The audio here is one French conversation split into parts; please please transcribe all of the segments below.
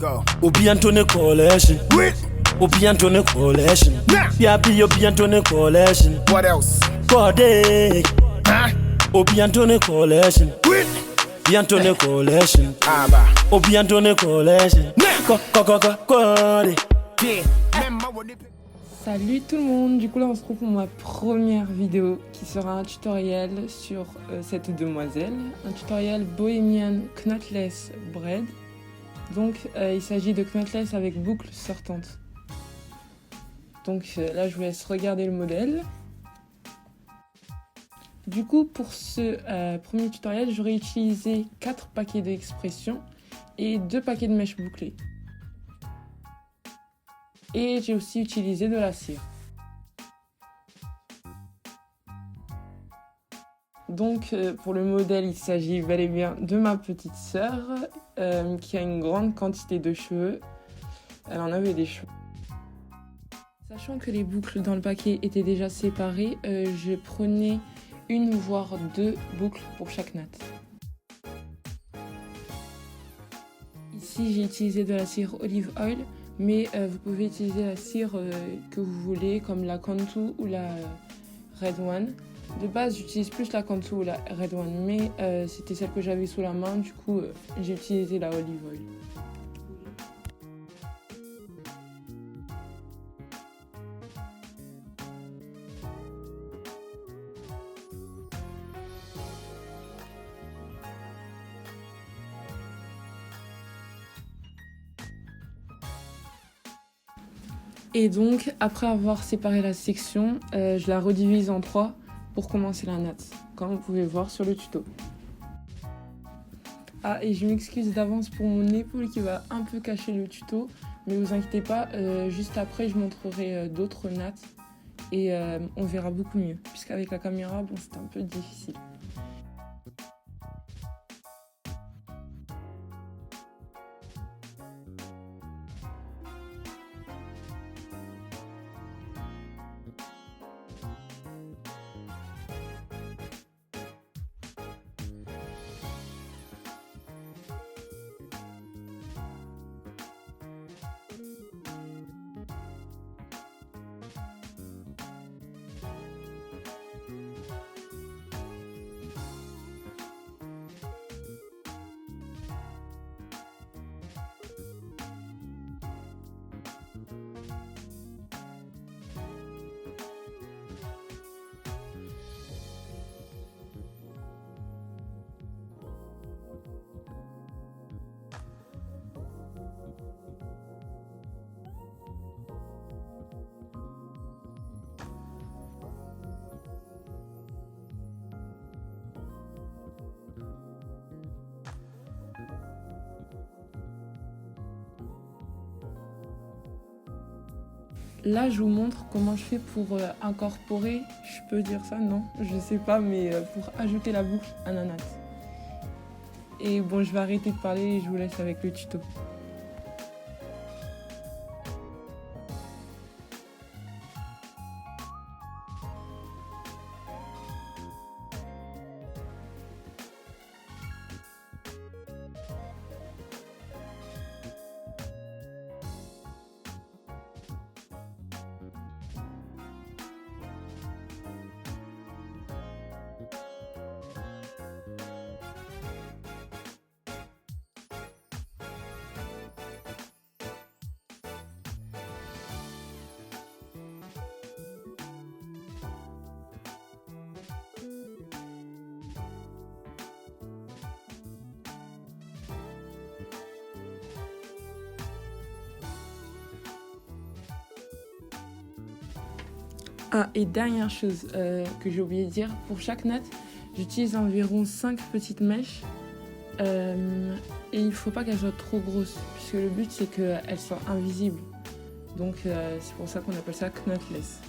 Go. Obiantone collection. Wait. Obiantone collection. Nah. Yapi Obiantone collection. What else? Kode. Huh? Obiantone collection. Wait. Obiantone collection. Aba. Obiantone collection. Nah. Kode. Yeah. Remember what they- Salut tout le monde, du coup là on se retrouve pour ma première vidéo qui sera un tutoriel sur cette demoiselle, un tutoriel Bohemian Knotless Braid. Donc il s'agit de knotless avec boucles sortantes. Donc là je vous laisse regarder le modèle. Du coup pour ce premier tutoriel j'aurais utilisé 4 paquets d'expression et 2 paquets de mèches bouclées. Et j'ai aussi utilisé de la cire. Donc pour le modèle, il s'agit bel et bien de ma petite sœur qui a une grande quantité de cheveux. Elle en avait des cheveux. Sachant que les boucles dans le paquet étaient déjà séparées, je prenais une voire 2 boucles pour chaque natte. Ici, j'ai utilisé de la cire olive oil. Mais vous pouvez utiliser la cire que vous voulez, comme la Cantu ou la Red One. De base, j'utilise plus la Cantu ou la Red One, mais c'était celle que j'avais sous la main, du coup, j'ai utilisé la Olive Oil. Et donc, après avoir séparé la section, je la redivise en 3 pour commencer la natte, comme vous pouvez voir sur le tuto. Ah, et je m'excuse d'avance pour mon épaule qui va un peu cacher le tuto, mais vous inquiétez pas, juste après je montrerai d'autres nattes et on verra beaucoup mieux, puisqu'avec la caméra, bon, c'est un peu difficile. Là, je vous montre comment je fais pour incorporer, je peux dire ça, non, je sais pas, mais pour ajouter la boucle à la natte. Et bon, je vais arrêter de parler et je vous laisse avec le tuto. Ah, et dernière chose que j'ai oublié de dire, pour chaque natte, j'utilise environ 5 petites mèches. Et il ne faut pas qu'elles soient trop grosses, puisque le but c'est qu'elles soient invisibles. Donc c'est pour ça qu'on appelle ça knotless.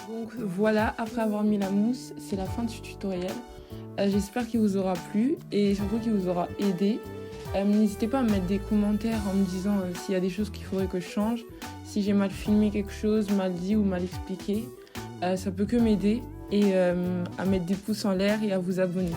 Donc voilà, après avoir mis la mousse, c'est la fin de ce tutoriel. J'espère qu'il vous aura plu et surtout qu'il vous aura aidé. N'hésitez pas à me mettre des commentaires en me disant s'il y a des choses qu'il faudrait que je change, si j'ai mal filmé quelque chose, mal dit ou mal expliqué. Ça peut que m'aider et à mettre des pouces en l'air et à vous abonner.